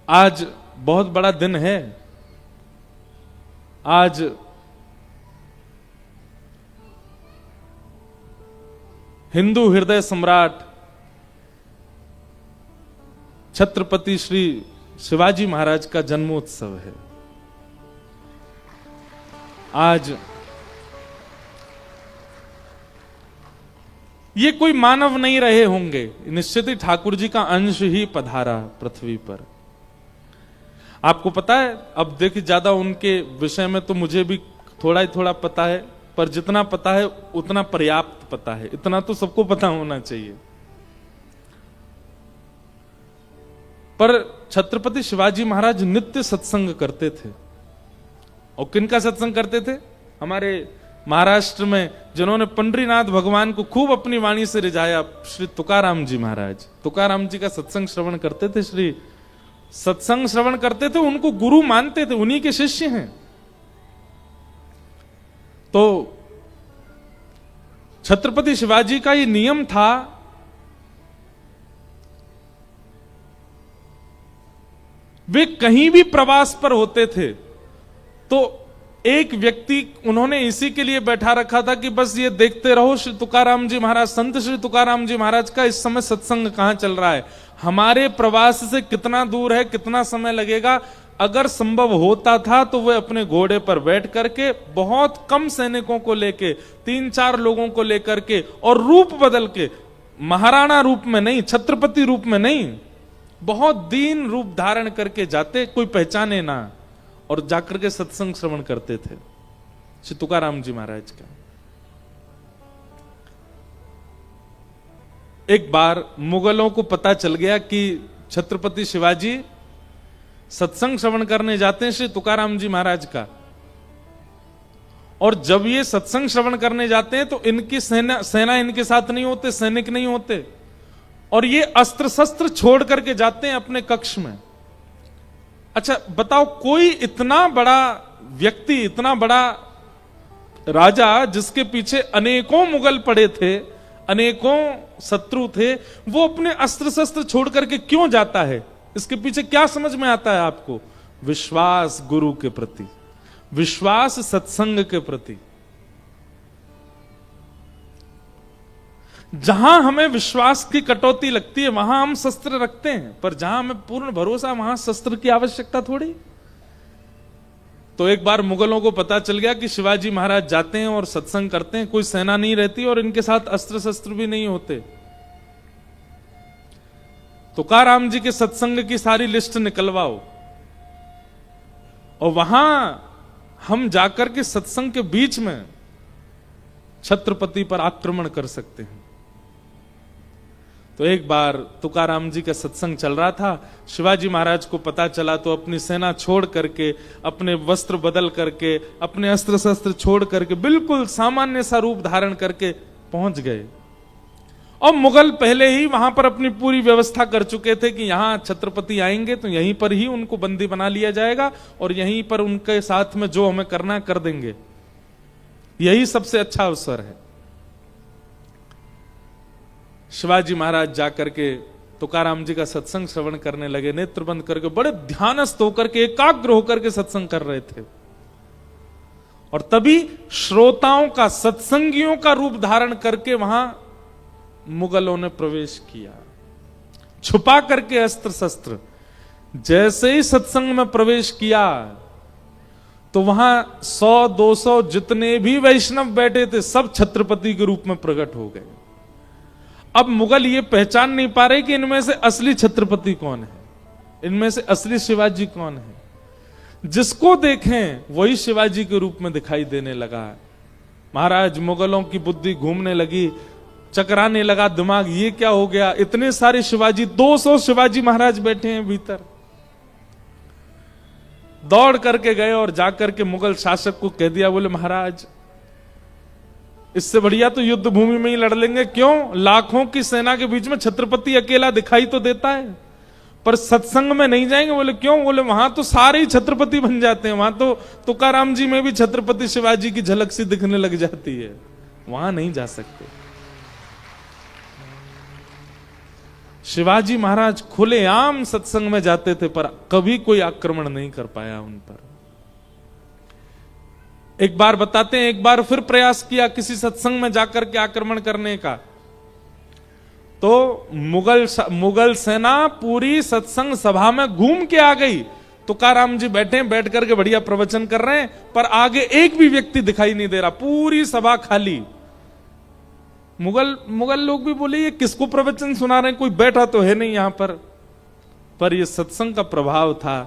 आज बहुत बड़ा दिन है। आज हिंदू हृदय सम्राट छत्रपति श्री शिवाजी महाराज का जन्मोत्सव है। आज ये कोई मानव नहीं रहे होंगे, निश्चित ही ठाकुर जी का अंश ही पधारा पृथ्वी पर। आपको पता है, अब देखिए ज्यादा उनके विषय में तो मुझे भी थोड़ा ही थोड़ा पता है, पर जितना पता है उतना पर्याप्त पता है, इतना तो सबको पता होना चाहिए। पर छत्रपति शिवाजी महाराज नित्य सत्संग करते थे। और किनका सत्संग करते थे? हमारे महाराष्ट्र में जिन्होंने पंडरीनाथ भगवान को खूब अपनी वाणी से रिझाया, श्री तुकाराम जी महाराज। तुकाराम जी का सत्संग श्रवण करते थे, श्री सत्संग श्रवण करते थे, उनको गुरु मानते थे, उन्हीं के शिष्य हैं। तो छत्रपति शिवाजी का ये नियम था, वे कहीं भी प्रवास पर होते थे तो एक व्यक्ति उन्होंने इसी के लिए बैठा रखा था कि बस ये देखते रहो श्री तुकाराम जी महाराज, संत श्री तुकाराम जी महाराज का इस समय सत्संग कहां चल रहा है, हमारे प्रवास से कितना दूर है, कितना समय लगेगा। अगर संभव होता था तो वे अपने घोड़े पर बैठ करके बहुत कम सैनिकों को लेके, 3-4 लोगों को लेकर के, और रूप बदल के, महाराणा रूप में नहीं, छत्रपति रूप में नहीं, बहुत दीन रूप धारण करके जाते, कोई पहचाने ना, और जाकर के सत्संग श्रवण करते थे श्री तुकाराम जी महाराज का। एक बार मुगलों को पता चल गया कि छत्रपति शिवाजी सत्संग श्रवण करने जाते हैं श्री तुकाराम जी महाराज का, और जब ये सत्संग श्रवण करने जाते हैं तो इनकी सेना इनके साथ नहीं होते, सैनिक नहीं होते, और ये अस्त्र शस्त्र छोड़ करके जाते हैं अपने कक्ष में। अच्छा बताओ, कोई इतना बड़ा व्यक्ति, इतना बड़ा राजा जिसके पीछे अनेकों मुगल पड़े थे, अनेकों शत्रु थे, वो अपने अस्त्र शस्त्र छोड़ करके क्यों जाता है? इसके पीछे क्या समझ में आता है आपको? विश्वास गुरु के प्रति, विश्वास सत्संग के प्रति। जहां हमें विश्वास की कटौती लगती है वहां हम शस्त्र रखते हैं, पर जहां हमें पूर्ण भरोसा वहां शस्त्र की आवश्यकता थोड़ी। तो एक बार मुगलों को पता चल गया कि शिवाजी महाराज जाते हैं और सत्संग करते हैं, कोई सेना नहीं रहती और इनके साथ अस्त्र शस्त्र भी नहीं होते। तुकाराम जी के सत्संग की सारी लिस्ट निकलवाओ और वहां हम जाकर के सत्संग के बीच में छत्रपति पर आक्रमण कर सकते हैं। तो एक बार तुकाराम जी का सत्संग चल रहा था, शिवाजी महाराज को पता चला तो अपनी सेना छोड़ करके, अपने वस्त्र बदल करके, अपने अस्त्र शस्त्र छोड़ करके बिल्कुल सामान्य सा रूप धारण करके पहुंच गए। और मुगल पहले ही वहां पर अपनी पूरी व्यवस्था कर चुके थे कि यहां छत्रपति आएंगे तो यहीं पर ही उनको बंदी बना लिया जाएगा और यहीं पर उनके साथ में जो हमें करना कर देंगे, यही सबसे अच्छा अवसर है। शिवाजी महाराज जाकर के तुकाराम जी का सत्संग श्रवण करने लगे, नेत्र बंद करके, बड़े ध्यानस्थ होकर के, एकाग्र होकर के सत्संग कर रहे थे। और तभी श्रोताओं का, सत्संगियों का रूप धारण करके वहां मुगलों ने प्रवेश किया, छुपा करके अस्त्र शस्त्र। जैसे ही सत्संग में प्रवेश किया तो वहां 100-200 जितने भी वैष्णव बैठे थे सब छत्रपति के रूप में प्रकट हो गए। अब मुगल ये पहचान नहीं पा रहे कि इनमें से असली छत्रपति कौन है, इनमें से असली शिवाजी कौन है। जिसको देखें वही शिवाजी के रूप में दिखाई देने लगा। महाराज मुगलों की बुद्धि घूमने लगी, चकराने लगा दिमाग, ये क्या हो गया, इतने सारे शिवाजी, 200 शिवाजी महाराज बैठे हैं भीतर। दौड़ करके गए और जाकर के मुगल शासक को कह दिया, बोले महाराज इससे बढ़िया तो युद्ध भूमि में ही लड़ लेंगे। क्यों? लाखों की सेना के बीच में छत्रपति अकेला दिखाई तो देता है, पर सत्संग में नहीं जाएंगे। बोले क्यों? बोले वहां तो सारे ही छत्रपति बन जाते हैं, वहां तो तुकाराम जी में भी छत्रपति शिवाजी की झलक सी दिखने लग जाती है, वहां नहीं जा सकते। शिवाजी महाराज खुलेआम सत्संग में जाते थे, पर कभी कोई आक्रमण नहीं कर पाया उन पर। एक बार बताते हैं, एक बार फिर प्रयास किया किसी सत्संग में जाकर के आक्रमण करने का, तो मुगल सेना पूरी सत्संग सभा में घूम के आ गई। तुकाराम जी बैठ करके बढ़िया प्रवचन कर रहे हैं, पर आगे एक भी व्यक्ति दिखाई नहीं दे रहा, पूरी सभा खाली। मुगल लोग भी बोले ये किसको प्रवचन सुना रहे हैं, कोई बैठा तो है नहीं यहां पर यह सत्संग का प्रभाव था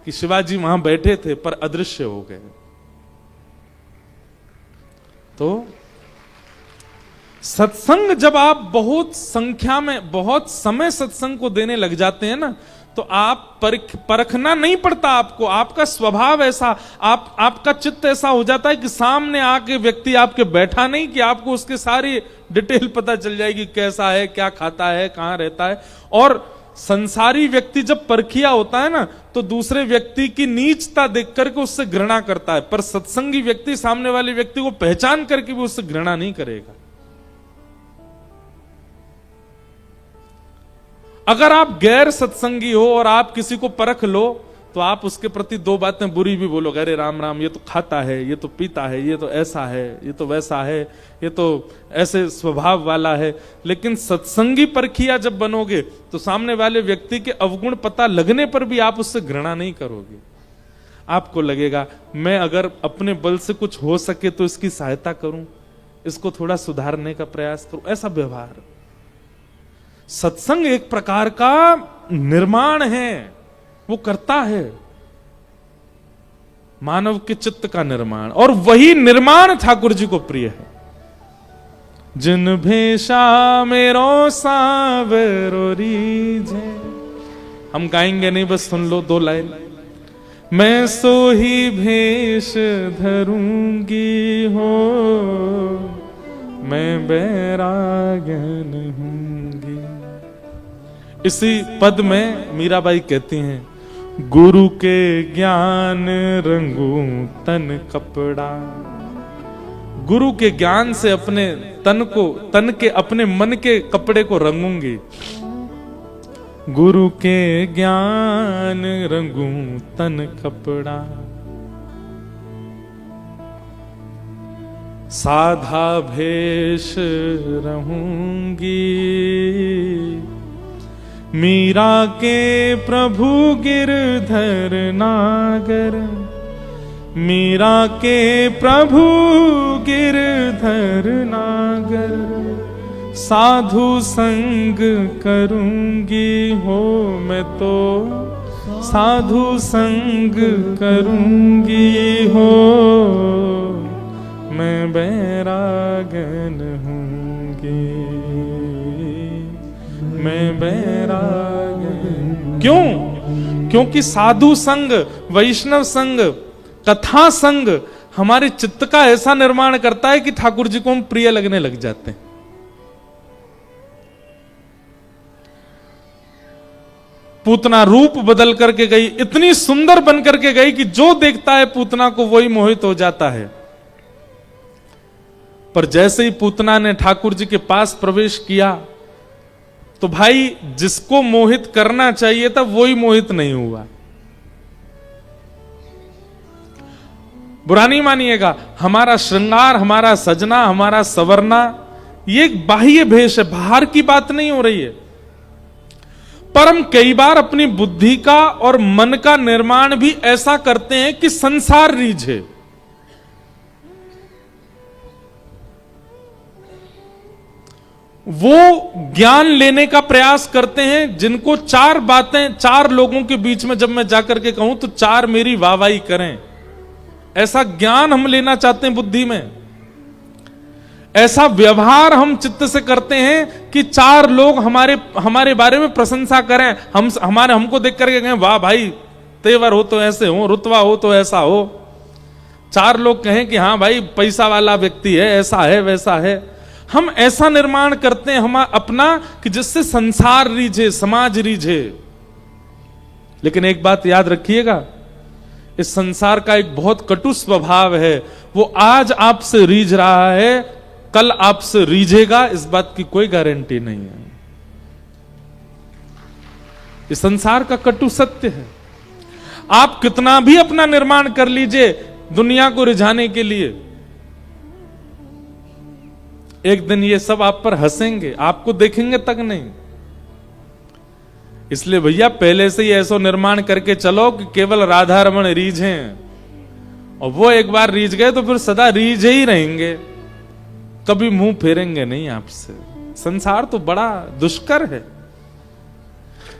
कि शिवाजी वहां बैठे थे पर अदृश्य हो गए। तो सत्संग जब आप बहुत संख्या में बहुत समय सत्संग को देने लग जाते हैं ना, तो आप परखना नहीं पड़ता आपको, आपका स्वभाव ऐसा, आपका चित्त ऐसा हो जाता है कि सामने आके व्यक्ति आपके बैठा नहीं कि आपको उसके सारी डिटेल पता चल जाएगी, कैसा है, क्या खाता है, कहां रहता है। और संसारी व्यक्ति जब परखिया होता है ना, तो दूसरे व्यक्ति की नीचता देख करके उससे घृणा करता है, पर सत्संगी व्यक्ति सामने वाले व्यक्ति को पहचान करके भी उससे घृणा नहीं करेगा। अगर आप गैर सत्संगी हो और आप किसी को परख लो, तो आप उसके प्रति दो बातें बुरी भी बोलोगे, अरे राम राम, ये तो खाता है, ये तो पीता है, ये तो ऐसा है, ये तो वैसा है, ये तो ऐसे स्वभाव वाला है। लेकिन सत्संगी परखिया जब बनोगे, तो सामने वाले व्यक्ति के अवगुण पता लगने पर भी आप उससे घृणा नहीं करोगे। आपको लगेगा मैं अगर अपने बल से कुछ हो सके तो इसकी सहायता करूं, इसको थोड़ा सुधारने का प्रयास करूं, ऐसा व्यवहार। सत्संग एक प्रकार का निर्माण है, वो करता है मानव के चित्त का निर्माण, और वही निर्माण ठाकुर जी को प्रिय है। जिन भेषा मेरो सावरो रीझे, हम गाएंगे नहीं, बस सुन लो 2 लाइन। मैं सो ही भेष धरूंगी हो, मैं बैरागन हूंगी। इसी पद में मीराबाई कहती हैं, गुरु के ज्ञान रंगूं तन कपड़ा। गुरु के ज्ञान से अपने तन के अपने मन के कपड़े को रंगूंगी। गुरु के ज्ञान रंगूं तन कपड़ा, साधा भेष रहूंगी। मीरा के प्रभु गिरधर नागर, मीरा के प्रभु गिरधर नागर। साधु संग करूंगी हो, मैं तो साधु संग करूंगी हो, मैं बैरागन हूंगी, मैं बैरागन। क्यों? क्योंकि साधु संग, वैष्णव संग, कथा संग हमारे चित्त का ऐसा निर्माण करता है कि ठाकुर जी को हम प्रिय लगने लग जाते हैं। पूतना रूप बदल करके गई, इतनी सुंदर बन करके गई कि जो देखता है पूतना को वही मोहित हो जाता है। पर जैसे ही पूतना ने ठाकुर जी के पास प्रवेश किया, तो भाई जिसको मोहित करना चाहिए था वही मोहित नहीं हुआ। बुरा नहीं मानिएगा, हमारा श्रृंगार, हमारा सजना, हमारा सवरना, ये एक बाह्य भेष है, बाहर की बात नहीं हो रही है। पर हम कई बार अपनी बुद्धि का और मन का निर्माण भी ऐसा करते हैं कि संसार रीझे। वो ज्ञान लेने का प्रयास करते हैं जिनको 4 बातें 4 लोगों के बीच में जब मैं जाकर के कहूं तो 4 मेरी वाहवाही करें, ऐसा ज्ञान हम लेना चाहते हैं बुद्धि में। ऐसा व्यवहार हम चित्त से करते हैं कि 4 लोग हमारे बारे में प्रशंसा करें, हमको देख करके कहें वाह भाई, तेवर हो तो ऐसे हो, रुतबा हो तो ऐसा हो। 4 लोग कहें कि हाँ भाई पैसा वाला व्यक्ति है, ऐसा है वैसा है। हम ऐसा निर्माण करते हैं हम अपना कि जिससे संसार रीझे, समाज रीझे। लेकिन एक बात याद रखिएगा, इस संसार का एक बहुत कटु स्वभाव है। वो आज आपसे रीझ रहा है, कल आपसे रीझेगा, इस बात की कोई गारंटी नहीं है। ये संसार का कटु सत्य है। आप कितना भी अपना निर्माण कर लीजिए दुनिया को रिझाने के लिए, एक दिन ये सब आप पर हंसेंगे, आपको देखेंगे तक नहीं। इसलिए भैया पहले से ही ऐसा निर्माण करके चलो कि केवल राधा रमण रीझें, और वो एक बार रीझ गए तो फिर सदा रीझे ही रहेंगे, कभी मुंह फेरेंगे नहीं आपसे। संसार तो बड़ा दुष्कर है।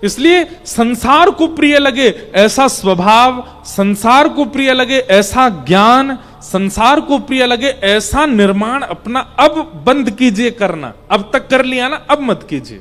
इसलिए संसार को प्रिय लगे ऐसा स्वभाव, संसार को प्रिय लगे ऐसा ज्ञान, संसार को प्रिय लगे ऐसा निर्माण अपना अब बंद कीजिए करना। अब तक कर लिया ना, अब मत कीजिए।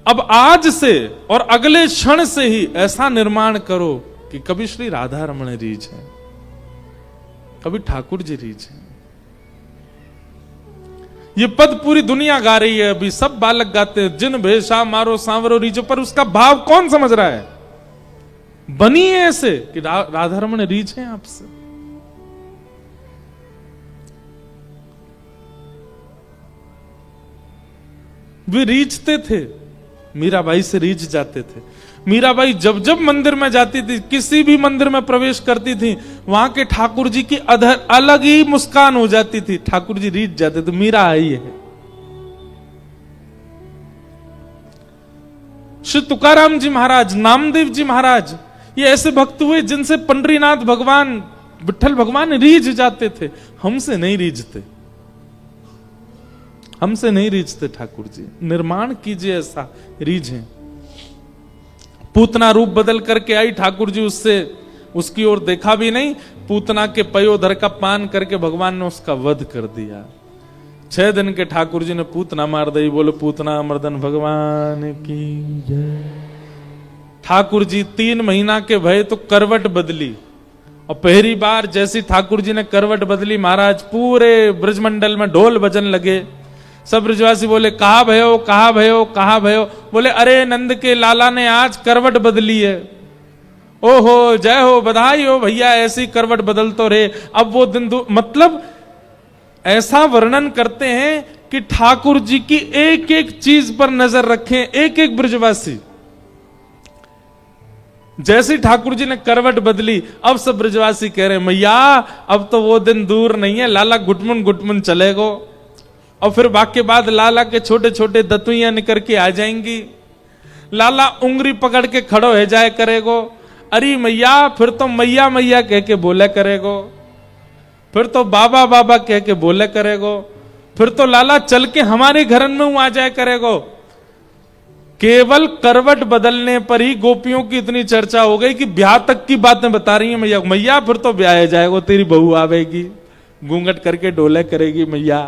अब आज से और अगले क्षण से ही ऐसा निर्माण करो कि कभी श्री राधा रमण रीझ है, कभी ठाकुर जी रीझ है। ये पद पूरी दुनिया गा रही है, अभी सब बालक गाते हैं, जिन भेषा मारो सांवरो रीझो, पर उसका भाव कौन समझ रहा है? बनी है ऐसे कि राधा रमण रीझ है आपसे। वे रीझते थे, मीराबाई से रीझ जाते थे। मीराबाई जब जब मंदिर में जाती थी, किसी भी मंदिर में प्रवेश करती थी, वहां के ठाकुर जी की अलग ही मुस्कान हो जाती थी। ठाकुर जी रीझ जाते थे, मीरा आई है। श्री तुकाराम जी महाराज, नामदेव जी महाराज, ये ऐसे भक्त हुए जिनसे पंडरीनाथ भगवान, विठल भगवान रीझ जाते थे। हमसे नहीं रीझते, हमसे नहीं रीझते ठाकुर जी। निर्माण कीजिए ऐसा रीझें। पूतना रूप बदल करके आई ठाकुर जी, उससे उसकी ओर देखा भी नहीं। पूतना के पयोधर का पान करके भगवान ने उसका वध कर दिया। 6 दिन के ठाकुर जी ने पूतना मार दी। बोलो पूतना मर्दन भगवान की जय। ठाकुर जी 3 महीना के भय तो करवट बदली, और पहली बार जैसी ठाकुर जी ने करवट बदली, महाराज पूरे ब्रजमंडल में ढोल बजन लगे। सब ब्रजवासी बोले कहा भयो, कहा भयो, कहा भयो। बोले अरे नंद के लाला ने आज करवट बदली है। ओहो जय हो, बधाई हो भैया, ऐसी करवट बदल तो रहे। अब वो दिन मतलब ऐसा वर्णन करते हैं कि ठाकुर जी की एक एक चीज पर नजर रखें एक एक ब्रजवासी। जैसी ठाकुर जी ने करवट बदली, अब सब ब्रजवासी कह रहे हैं मैया अब तो वो दिन दूर नहीं है, लाला गुटमुन गुटमुन चलेगो। और फिर वाक्य बाद लाला के छोटे छोटे दतुइयां निकल के आ जाएंगी। लाला उंगली पकड़ के खड़ो हो जाए करेगो। अरे मैया फिर तो मैया मैया कह के बोले करेगो, फिर तो बाबा बाबा कह के बोले करेगो, फिर तो लाला चल के हमारे घर में आ जाए करेगो। केवल करवट बदलने पर ही गोपियों की इतनी चर्चा हो गई कि ब्याह तक की बातें बता रही है मैया। मैया फिर तो ब्याह जाएगा, तेरी बहू आवेगी, घूंघट करके डोले करेगी मैया।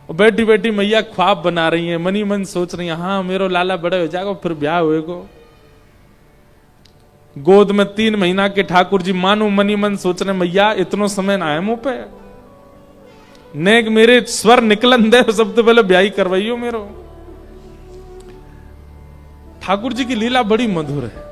बैठी बैठी मैया ख्वाब बना रही है, मनी मन सोच रही है हाँ मेरो लाला बड़े हो जाएगा फिर ब्याह होएगो। गोद में 3 महीना के ठाकुर जी मानो मनी मन सोच रहे मैया इतनो समय ना है मुंह पे, नेक मेरे स्वर निकलन दे, सबसे पहले ब्याही करवाइयो मेरो। ठाकुर जी की लीला बड़ी मधुर है।